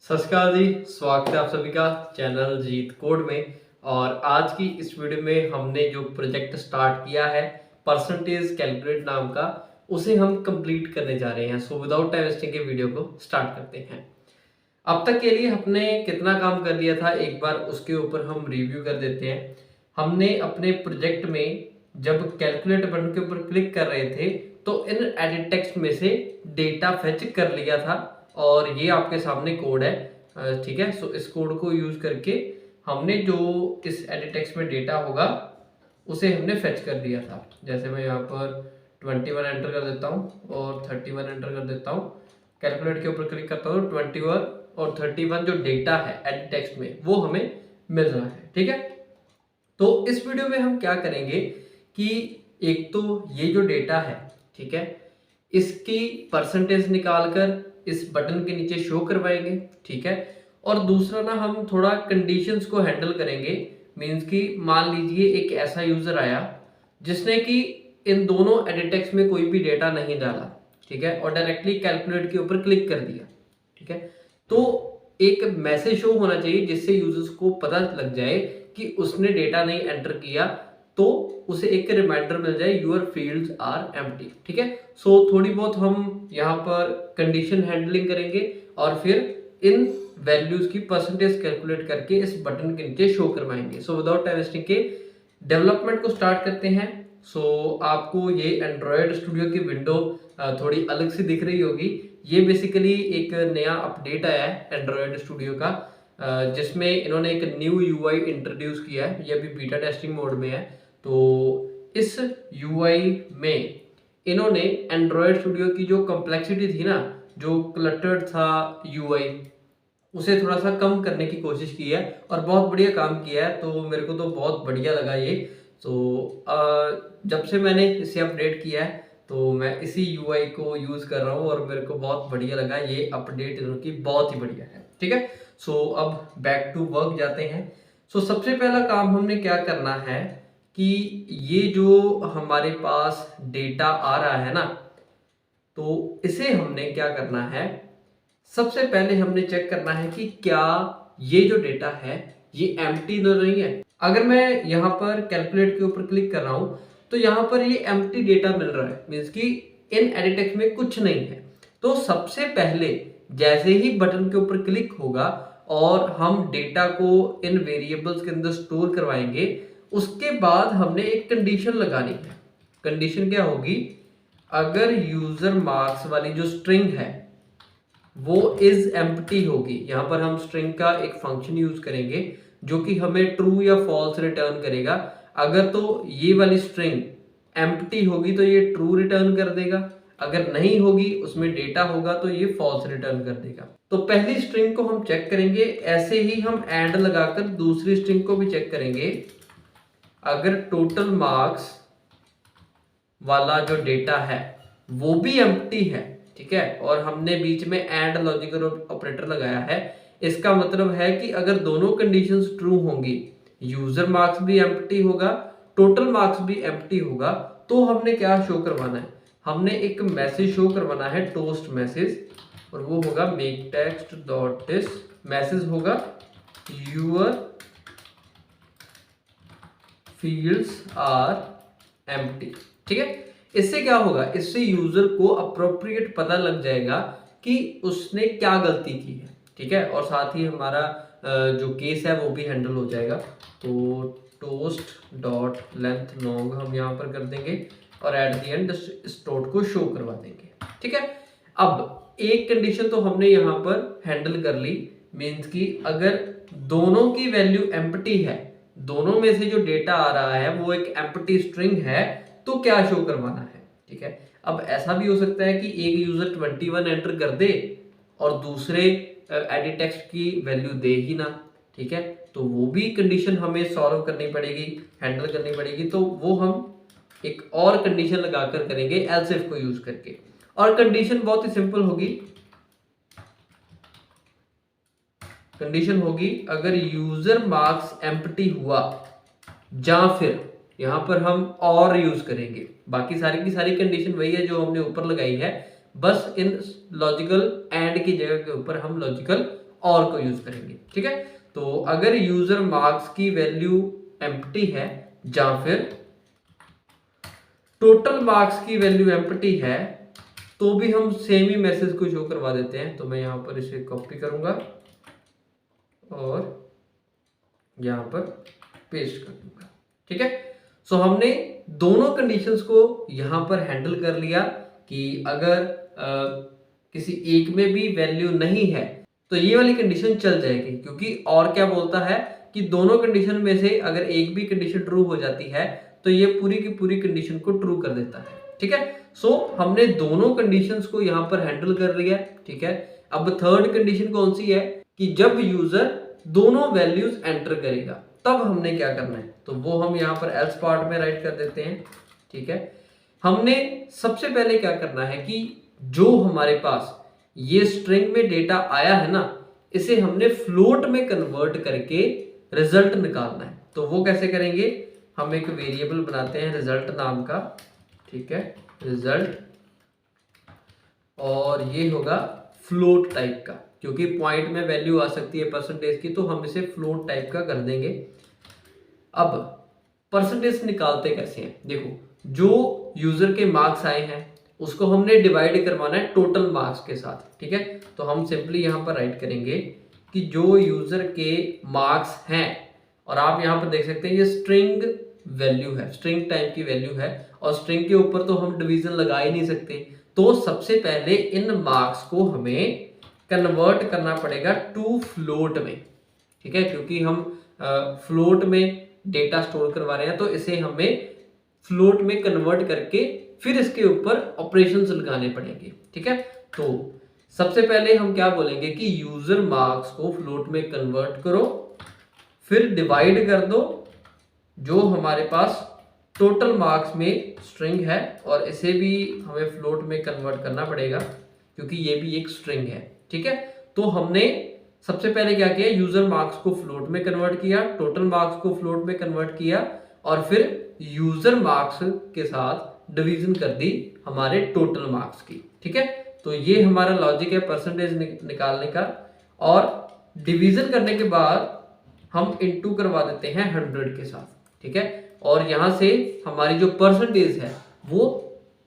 सत श्री अकाल जी, स्वागत है आप सभी का चैनल जीत कोड में। और आज की इस वीडियो में हमने जो प्रोजेक्ट स्टार्ट किया है परसेंटेज कैलकुलेट नाम का, उसे हम कंप्लीट करने जा रहे हैं। सो विदाउट टाइम वेस्टिंग के वीडियो को स्टार्ट करते हैं। अब तक के लिए हमने कितना काम कर लिया था, एक बार उसके ऊपर हम रिव्यू कर देते हैं। हमने अपने प्रोजेक्ट में जब कैलकुलेट बटन के ऊपर क्लिक कर रहे थे तो इन एडिट टेक्स्ट में से डेटा फेच कर लिया था, और ये आपके सामने कोड है। ठीक है, सो इस कोड को यूज करके हमने जो इस एडिट टेक्स्ट में डेटा होगा उसे हमने फेच कर दिया था। जैसे मैं यहाँ पर 21 एंटर कर देता हूँ और 31 एंटर कर देता हूँ, कैलकुलेट के ऊपर क्लिक करता हूँ, 21 और 31 जो डेटा है एडिट टेक्स्ट में वो हमें मिल रहा है। ठीक है, तो इस वीडियो में हम क्या करेंगे कि एक तो ये जो डेटा है, ठीक है, इसकी परसेंटेज निकालकर इस बटन के नीचे शो करवाएंगे। ठीक है, और दूसरा ना हम थोड़ा कंडीशंस को हैंडल करेंगे। मींस कि मान लीजिए एक ऐसा यूजर आया जिसने कि इन दोनों एडिट टेक्स्ट में कोई भी डेटा नहीं डाला, ठीक है, और डायरेक्टली कैलकुलेट के ऊपर क्लिक कर दिया। ठीक है, तो एक मैसेज शो होना चाहिए जिससे यूजर्स को पता लग जाए कि उसने डेटा नहीं एंटर किया, तो उसे एक रिमाइंडर मिल जाए यूर फील्ड्स आर एम्प्टी। ठीक है, सो थोड़ी बहुत हम यहाँ पर कंडीशन हैंडलिंग करेंगे और फिर इन वैल्यूज की परसेंटेज कैलकुलेट करके इस बटन के नीचे शो करवाएंगे। सो विदाउट टाइम वेस्टिंग के डेवलपमेंट को स्टार्ट करते हैं। सो आपको ये एंड्रॉयड स्टूडियो की विंडो थोड़ी अलग से दिख रही होगी। ये बेसिकली एक नया अपडेट आया है एंड्रॉयड स्टूडियो का, जिसमें इन्होंने एक न्यू यूआई इंट्रोड्यूस किया है। ये अभी बीटा टेस्टिंग मोड में है। तो इस यूआई में इन्होंने एंड्रॉयड स्टूडियो की जो कॉम्प्लेक्सिटी थी ना, जो क्लटर्ड था यूआई, उसे थोड़ा सा कम करने की कोशिश की है और बहुत बढ़िया काम किया है। तो मेरे को तो बहुत बढ़िया लगा ये। तो जब से मैंने इसे अपडेट किया है तो मैं इसी यूआई को यूज़ कर रहा हूँ और मेरे को बहुत बढ़िया लगा। ये अपडेट इनकी बहुत ही बढ़िया है। ठीक है, सो अब बैक टू वर्क जाते हैं। सो सबसे पहला काम हमने क्या करना है कि ये जो हमारे पास डेटा आ रहा है ना, तो इसे हमने क्या करना है, सबसे पहले हमने चेक करना है कि क्या ये जो डेटा है ये एम्प्टी तो नहीं है। अगर मैं यहाँ पर कैलकुलेट के ऊपर क्लिक कर रहा हूँ तो यहाँ पर ये एम्प्टी डेटा मिल रहा है, मीन्स कि इन एडिट टेक्स्ट में कुछ नहीं है। तो सबसे पहले जैसे ही बटन के ऊपर क्लिक होगा और हम डेटा को इन वेरिएबल्स के अंदर स्टोर करवाएंगे, उसके बाद हमने एक कंडीशन लगानी है। कंडीशन क्या होगी, अगर यूजर मार्क्स वाली जो स्ट्रिंग है वो इज एम्प्टी होगी। यहां पर हम स्ट्रिंग का एक फंक्शन यूज करेंगे जो कि हमें ट्रू या फॉल्स रिटर्न करेगा। अगर तो ये वाली स्ट्रिंग एम्प्टी होगी तो ये ट्रू रिटर्न कर देगा, अगर नहीं होगी उसमें डेटा होगा तो ये फॉल्स रिटर्न कर देगा। तो पहली स्ट्रिंग को हम चेक करेंगे, ऐसे ही हम एंड लगाकर दूसरी स्ट्रिंग को भी चेक करेंगे। अगर टोटल मार्क्स वाला जो डेटा है वो भी एम्प्टी है, ठीक है, और हमने बीच में एंड लॉजिकल ऑपरेटर लगाया है, इसका मतलब है कि अगर दोनों कंडीशंस ट्रू होंगी, यूजर मार्क्स भी एम्प्टी होगा, टोटल मार्क्स भी एम्प्टी होगा, तो हमने क्या शो करवाना है, हमने एक मैसेज शो करवाना है, टोस्ट मैसेज, और वो होगा make text dot this message होगा यूर फील्ड्स आर एम्प्टी। ठीक है, इससे क्या होगा, इससे यूजर को अप्रोप्रिएट पता लग जाएगा कि उसने क्या गलती की है। ठीक है, और साथ ही हमारा जो केस है वो भी हैंडल हो जाएगा। तो टोस्ट डॉट लेंथ लॉन्ग हम यहाँ पर कर देंगे और एट द एंड इस डॉट को शो करवा देंगे। ठीक है, अब एक कंडीशन तो हमने यहाँ पर हैंडल कर ली, मीन्स कि अगर दोनों की वैल्यू एम्प्टी है, दोनों में से जो डेटा आ रहा है वो एक एम्प्टी स्ट्रिंग है, तो क्या शो करवाना है। ठीक है, अब ऐसा भी हो सकता है कि एक यूजर 21 एंटर कर दे और दूसरे एडिट टेक्स्ट की वैल्यू दे ही ना। ठीक है, तो वो भी कंडीशन हमें सॉल्व करनी पड़ेगी, हैंडल करनी पड़ेगी। तो वो हम एक और कंडीशन लगाकर करेंगे एल्स इफ को यूज करके, और कंडीशन बहुत ही सिंपल होगी। कंडीशन होगी अगर यूजर मार्क्स एम्प्टी हुआ, या फिर यहां पर हम और यूज करेंगे। बाकी सारी की सारी कंडीशन वही है जो हमने ऊपर लगाई है, बस इन लॉजिकल एंड की जगह के ऊपर हम लॉजिकल और को यूज करेंगे। ठीक है, तो अगर यूजर मार्क्स की वैल्यू एम्प्टी है या फिर टोटल मार्क्स की वैल्यू एम्प्टी है तो भी हम सेम ही मैसेज को शो करवा देते हैं। तो मैं यहां पर इसे कॉपी करूंगा और यहां पर पेस्ट कर दूंगा। ठीक है, सो हमने दोनों कंडीशंस को यहां पर हैंडल कर लिया कि अगर किसी एक में भी वैल्यू नहीं है तो ये वाली कंडीशन चल जाएगी, क्योंकि और क्या बोलता है कि दोनों कंडीशन में से अगर एक भी कंडीशन ट्रू हो जाती है तो ये पूरी की पूरी कंडीशन को ट्रू कर देता है। ठीक है, सो हमने दोनों कंडीशंस को यहां पर हैंडल कर लिया। ठीक है, अब थर्ड कंडीशन कौन सी है कि जब यूजर दोनों वैल्यूज एंटर करेगा तब हमने क्या करना है, तो वो हम यहां पर एल्स पार्ट में राइट कर देते हैं। ठीक है, हमने सबसे पहले क्या करना है कि जो हमारे पास ये स्ट्रिंग में डेटा आया है ना, इसे हमने फ्लोट में कन्वर्ट करके रिजल्ट निकालना है। तो वो कैसे करेंगे, हम एक वेरिएबल बनाते हैं रिजल्ट नाम का। ठीक है, रिजल्ट, और ये होगा फ्लोट टाइप का, क्योंकि पॉइंट में वैल्यू आ सकती है परसेंटेज की, तो हम इसे फ्लोट टाइप का कर देंगे। अब परसेंटेज निकालते कैसे हैं, देखो जो यूजर के मार्क्स आए हैं उसको हमने डिवाइड करवाना है टोटल मार्क्स के साथ। ठीक है, तो हम सिंपली यहां पर राइट करेंगे कि जो यूजर के मार्क्स हैं, और आप यहां पर देख सकते हैं ये स्ट्रिंग वैल्यू है, स्ट्रिंग टाइप की वैल्यू है, और स्ट्रिंग के ऊपर तो हम डिवीजन लगा ही नहीं सकते। तो सबसे पहले इन मार्क्स को हमें कन्वर्ट करना पड़ेगा टू फ्लोट में। ठीक है, क्योंकि हम फ्लोट में डेटा स्टोर करवा रहे हैं तो इसे हमें फ्लोट में कन्वर्ट करके फिर इसके ऊपर ऑपरेशंस लगाने पड़ेंगे। ठीक है, तो सबसे पहले हम क्या बोलेंगे कि यूजर मार्क्स को फ्लोट में कन्वर्ट करो, फिर डिवाइड कर दो जो हमारे पास टोटल मार्क्स में स्ट्रिंग है, और इसे भी हमें फ्लोट में कन्वर्ट करना पड़ेगा क्योंकि ये भी एक स्ट्रिंग है। ठीक है, तो हमने सबसे पहले क्या किया, यूजर मार्क्स को फ्लोट में कन्वर्ट किया, टोटल मार्क्स को फ्लोट में कन्वर्ट किया, और फिर यूजर मार्क्स के साथ डिवीजन कर दी हमारे टोटल मार्क्स की। ठीक है, तो ये हमारा लॉजिक है परसेंटेज निकालने का, और डिवीजन करने के बाद हम इनटू करवा देते हैं 100 के साथ। ठीक है, और यहां से हमारी जो परसेंटेज है वो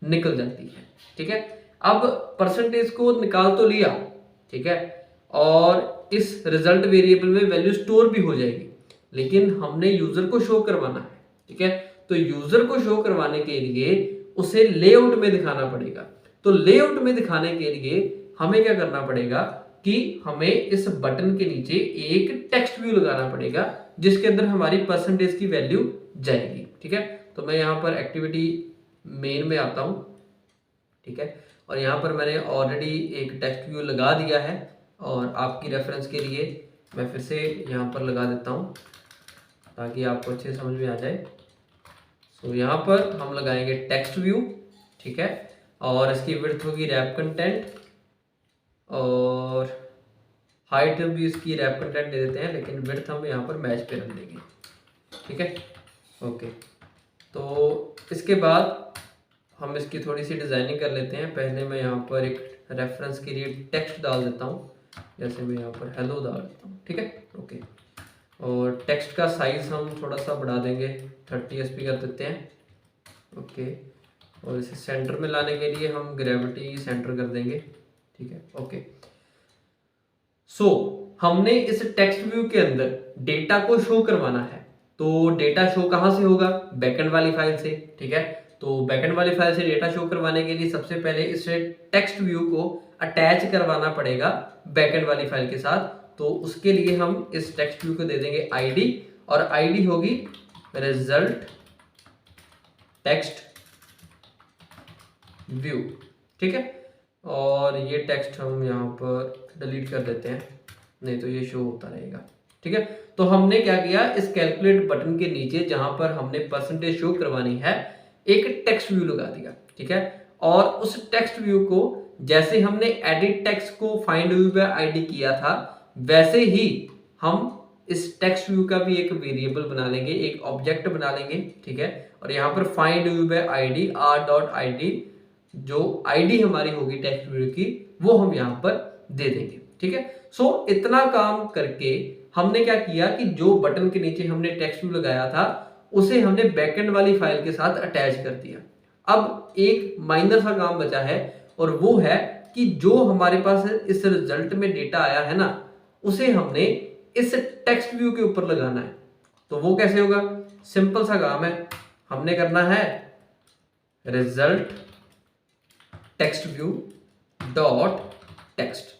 निकल जाती है। ठीक है, अब परसेंटेज को निकाल तो लिया, ठीक है, और इस रिजल्ट वेरिएबल में वैल्यू स्टोर भी हो जाएगी, लेकिन हमने यूजर को शो करवाना है। ठीक है, तो यूजर को शो करवाने के लिए उसे लेआउट में दिखाना पड़ेगा। तो लेआउट में दिखाने के लिए हमें क्या करना पड़ेगा कि हमें इस बटन के नीचे एक टेक्स्ट व्यू लगाना पड़ेगा जिसके अंदर हमारी परसेंटेज की वैल्यू जाएगी। ठीक है, तो मैं यहाँ पर एक्टिविटी मेन में आता हूँ। ठीक है, और यहाँ पर मैंने ऑलरेडी एक टेक्स्ट व्यू लगा दिया है, और आपकी रेफरेंस के लिए मैं फिर से यहाँ पर लगा देता हूँ ताकि आपको अच्छे समझ में आ जाए। तो यहाँ पर हम लगाएंगे टेक्स्ट व्यू। ठीक है, और इसकी विड्थ होगी रैप कंटेंट, और हाइट भी इसकी रैप कंटेंट दे देते हैं, लेकिन विड्थ हम यहाँ पर मैच पे रख देंगे। ठीक है, ओके, तो इसके बाद हम इसकी थोड़ी सी डिज़ाइनिंग कर लेते हैं। पहले मैं यहाँ पर एक रेफरेंस के लिए टेक्स्ट डाल देता हूँ, जैसे मैं यहाँ पर हेलो डाल देता हूँ। ठीक है, ओके, और टेक्स्ट का साइज हम थोड़ा सा बढ़ा देंगे, 30 SP कर देते हैं। ओके, और इसे सेंटर में लाने के लिए हम ग्रेविटी सेंटर कर देंगे। ठीक है, ओके, सो हमने इस टेक्स्ट व्यू के अंदर डेटा को शो करवाना है, तो डेटा शो कहाँ से होगा, बैकएंड वाली फाइल से। ठीक है, तो बैकएंड वाली फाइल से डेटा शो करवाने के लिए सबसे पहले इस टेक्स्ट व्यू को अटैच करवाना पड़ेगा बैकएंड वाली फाइल के साथ। तो उसके लिए हम इस टेक्स्ट व्यू को दे देंगे आईडी, और आईडी होगी रिजल्ट टेक्स्ट व्यू। ठीक है, और ये टेक्स्ट हम यहाँ पर डिलीट कर देते हैं, नहीं तो ये शो होता रहेगा। ठीक है, तो हमने क्या किया, इस कैलकुलेट बटन के नीचे जहां पर हमने परसेंटेज शो करवानी है एक टेक्स्ट व्यू लगा दिया। ठीक है, और उस टेक्स्ट व्यू को जैसे हमने एडिट टेक्स्ट को फाइंड व्यू बाय आईडी किया था, वैसे ही हम इस टेक्स्ट व्यू का भी एक वेरिएबल बना लेंगे, एक ऑब्जेक्ट बना लेंगे। ठीक है, और यहाँ पर find view bye ID r.id, जो आईडी हमारी होगी टेक्स्ट व्यू की, वो हम यहाँ पर दे देंगे। ठीक है। सो इतना काम करके हमने क्या किया कि जो बटन के नीचे हमने टेक्स्ट व्यू लगाया था उसे हमने बैकएंड वाली फाइल के साथ अटैच कर दिया। अब एक माइनर सा काम बचा है और वो है कि जो हमारे पास इस रिजल्ट में डेटा आया है ना, उसे हमने इस टेक्स्ट व्यू के ऊपर लगाना है। तो वो कैसे होगा? सिंपल सा काम है, हमने करना है result text view dot text.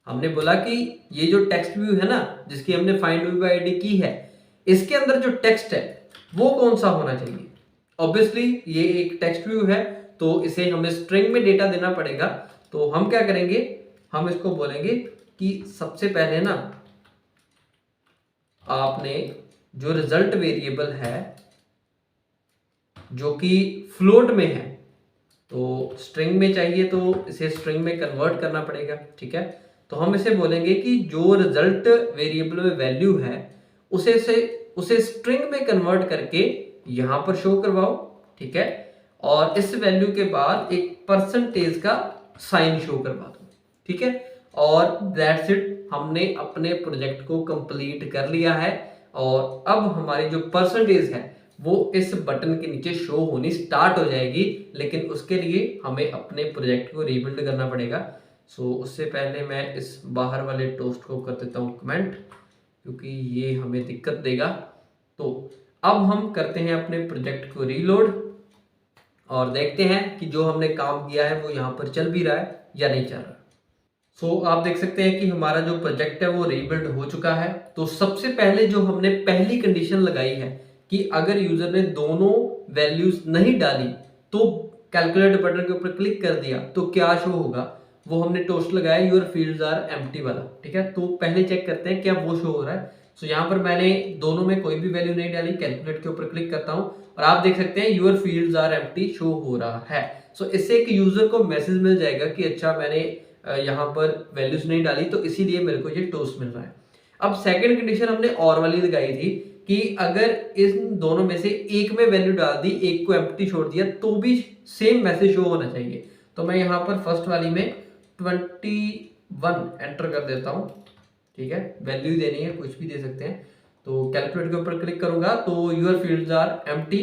हमने बोला कि ये जो टेक्स्ट व्यू है ना, जिसकी हमने फाइंड व्यू आईडी की है, इसके अंदर जो टेक्स्ट है वो कौन सा होना चाहिए। ऑब्वियसली ये एक टेक्स्ट व्यू है तो इसे हमें स्ट्रिंग में डेटा देना पड़ेगा। तो हम क्या करेंगे, हम इसको बोलेंगे कि सबसे पहले ना आपने जो रिजल्ट वेरिएबल है जो कि फ्लोट में है, तो स्ट्रिंग में चाहिए तो इसे स्ट्रिंग में कन्वर्ट करना पड़ेगा, ठीक है। तो हम इसे बोलेंगे कि जो रिजल्ट वेरिएबल में वैल्यू है उसे स्ट्रिंग में कन्वर्ट करके यहां पर शो करवाओ, ठीक है। और इस वैल्यू के बाद एक परसेंटेज का साइन शो करवा दो, ठीक है। और दैट्स इट, हमने अपने प्रोजेक्ट को कंप्लीट कर लिया है। और अब हमारी जो परसेंटेज है वो इस बटन के नीचे शो होनी स्टार्ट हो जाएगी, लेकिन उसके लिए हमें अपने प्रोजेक्ट को रीबिल्ड करना पड़ेगा। सो उससे पहले मैं इस बाहर वाले टोस्ट को कर देता हूँ कमेंट, क्योंकि ये हमें दिक्कत देगा। तो अब हम करते हैं अपने प्रोजेक्ट को रीलोड और देखते हैं कि जो हमने काम किया है वो यहाँ पर चल भी रहा है या नहीं चल रहा। सो आप देख सकते हैं कि हमारा जो प्रोजेक्ट है वो रीबिल्ड हो चुका है। तो सबसे पहले जो हमने पहली कंडीशन लगाई है कि अगर यूजर ने दोनों वैल्यूज नहीं डाली तो कैलकुलेट बटन के ऊपर क्लिक कर दिया तो क्या शो होगा, वो हमने टोस्ट लगाया यूर फील्ड्स आर एम्प्टी वाला, ठीक है। तो पहले चेक करते हैं क्या वो शो हो रहा है। सो यहाँ पर मैंने दोनों में कोई भी वैल्यू नहीं डाली, कैलकुलेट के ऊपर क्लिक करता हूँ और आप देख सकते हैं your fields are empty show हो रहा है। सो इससे एक यूजर को मैसेज मिल जाएगा कि अच्छा मैंने यहाँ पर वैल्यूज नहीं डाली तो इसीलिए मेरे को ये टोस्ट मिल रहा है। अब सेकंड कंडीशन हमने और वाली लगाई थी कि अगर इन दोनों में से एक में वैल्यू डाल दी, एक को एम्प्टी छोड़ दिया, तो भी सेम मैसेज शो होना चाहिए। तो मैं यहाँ पर फर्स्ट वाली में 21 एंटर कर देता हूँ, ठीक है। वैल्यू देनी है, कुछ भी दे सकते हैं। तो कैलकुलेट के ऊपर क्लिक करूंगा तो यूर फील्ड्स आर एम्प्टी,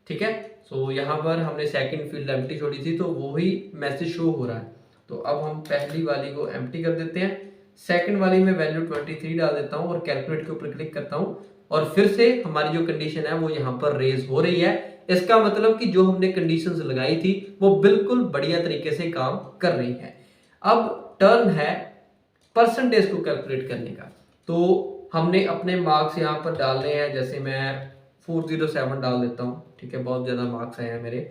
ठीक है। सो यहाँ पर हमने सेकंड फील्ड एम्प्टी छोड़ी थी तो वो ही मैसेज शो हो रहा है। तो अब हम पहली वाली को एम्प्टी कर देते हैं, सेकंड वाली में वैल्यू 23 डाल देता हूँ और कैलकुलेट के ऊपर क्लिक करता हूँ और फिर से हमारी जो कंडीशन है वो यहाँ पर रेज हो रही है। इसका मतलब कि जो हमने कंडीशंस लगाई थी वो बिल्कुल बढ़िया तरीके से काम कर रही है। अब टर्न है परसेंटेज को कैलकुलेट करने का। तो हमने अपने मार्क्स यहाँ पर डालने हैं, जैसे मैं 407 डाल देता हूँ, ठीक है। बहुत ज़्यादा मार्क्स आए हैं मेरे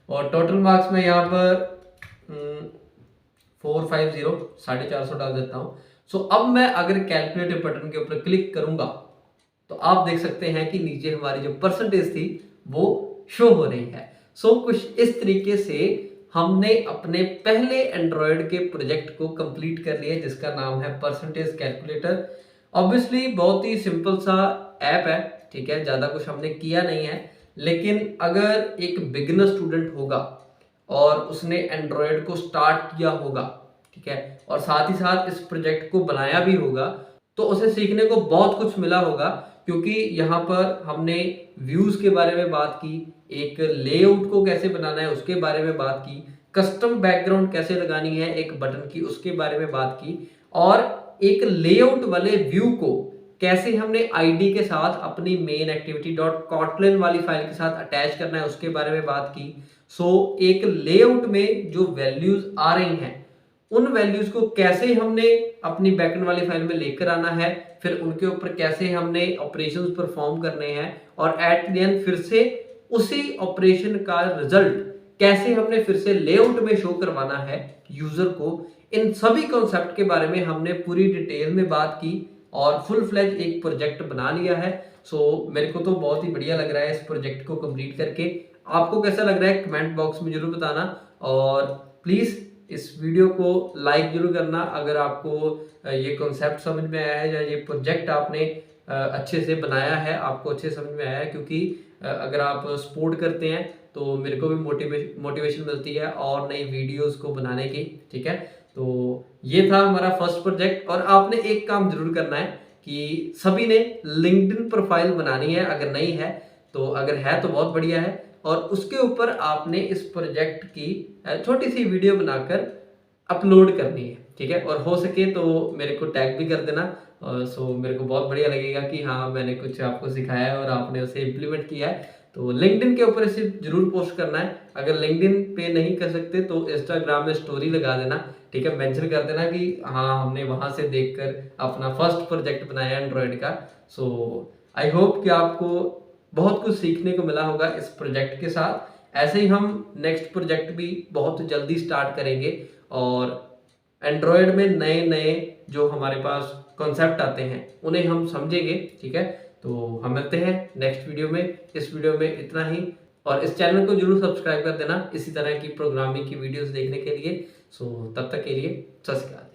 और टोटल मार्क्स में यहाँ पर 450 450 डाल देता हूँ। सो अब मैं अगर कैलकुलेट बटन के ऊपर क्लिक करूंगा तो आप देख सकते हैं कि नीचे हमारी जो परसेंटेज थी वो शो हो रही है। सो कुछ इस तरीके से हमने अपने पहले एंड्रॉयड के प्रोजेक्ट को कंप्लीट कर लिया जिसका नाम है परसेंटेज कैलकुलेटर। ऑब्वियसली बहुत ही सिंपल सा ऐप है, ठीक है, ज्यादा कुछ हमने किया नहीं है। लेकिन अगर एक बिगिनर स्टूडेंट होगा और उसने एंड्रॉयड को स्टार्ट किया होगा, ठीक है, और साथ ही साथ इस प्रोजेक्ट को बनाया भी होगा, तो उसे सीखने को बहुत कुछ मिला होगा। क्योंकि यहाँ पर हमने व्यूज के बारे में बात की, एक लेआउट को कैसे बनाना है उसके बारे में बात की, कस्टम बैकग्राउंड कैसे लगानी है एक बटन की उसके बारे में बात की, और एक लेआउट वाले व्यू को कैसे हमने आईडी के साथ अपनी मेन एक्टिविटी डॉट कॉटलिन वाली फाइल के साथ अटैच करना है उसके बारे में बात की। सो एक लेआउट में जो वैल्यूज आ रही हैं उन वैल्यूज को कैसे हमने अपनी बैकएंड वाली फाइल में लेकर आना है, फिर उनके ऊपर कैसे हमने ऑपरेशंस परफॉर्म करने हैं, और एट द एंड फिर से उसी ऑपरेशन का रिजल्ट कैसे हमने फिर से लेआउट में शो करवाना है यूजर को। इन सभी कॉन्सेप्ट के बारे में हमने पूरी डिटेल में बात की और फुल फ्लैज एक प्रोजेक्ट बना लिया है। सो मेरे को तो बहुत ही बढ़िया लग रहा है इस प्रोजेक्ट को कंप्लीट करके। आपको कैसा लग रहा है कमेंट बॉक्स में जरूर बताना, और प्लीज इस वीडियो को लाइक जरूर करना अगर आपको ये कॉन्सेप्ट समझ में आया है या ये प्रोजेक्ट आपने अच्छे से बनाया है, आपको अच्छे समझ में आया है। क्योंकि अगर आप सपोर्ट करते हैं तो मेरे को भी मोटिवेशन मिलती है और नई वीडियोस को बनाने की, ठीक है। तो ये था हमारा फर्स्ट प्रोजेक्ट। और आपने एक काम जरूर करना है कि सभी ने लिंक्डइन प्रोफाइल बनानी है, अगर नहीं है तो, अगर है तो बहुत बढ़िया है। और उसके ऊपर आपने इस प्रोजेक्ट की छोटी सी वीडियो बनाकर अपलोड करनी है, ठीक है। और हो सके तो मेरे को टैग भी कर देना। सो मेरे को बहुत बढ़िया लगेगा कि हाँ मैंने कुछ आपको सिखाया है और आपने उसे इम्प्लीमेंट किया है। तो लिंक्डइन के ऊपर इसे जरूर पोस्ट करना है। अगर लिंक्डइन पे नहीं कर सकते तो इंस्टाग्राम में स्टोरी लगा देना, ठीक है। मेंशन कर देना कि हाँ हमने वहां से देखकर अपना फर्स्ट प्रोजेक्ट बनाया एंड्रॉयड का। सो आई होप कि आपको बहुत कुछ सीखने को मिला होगा इस प्रोजेक्ट के साथ। ऐसे ही हम नेक्स्ट प्रोजेक्ट भी बहुत जल्दी स्टार्ट करेंगे और एंड्रॉयड में नए नए जो हमारे पास कॉन्सेप्ट आते हैं उन्हें हम समझेंगे, ठीक है। तो हम मिलते हैं नेक्स्ट वीडियो में। इस वीडियो में इतना ही, और इस चैनल को जरूर सब्सक्राइब कर देना इसी तरह की प्रोग्रामिंग की वीडियोस देखने के लिए। सो तब तक के लिए सत श्री अकाल।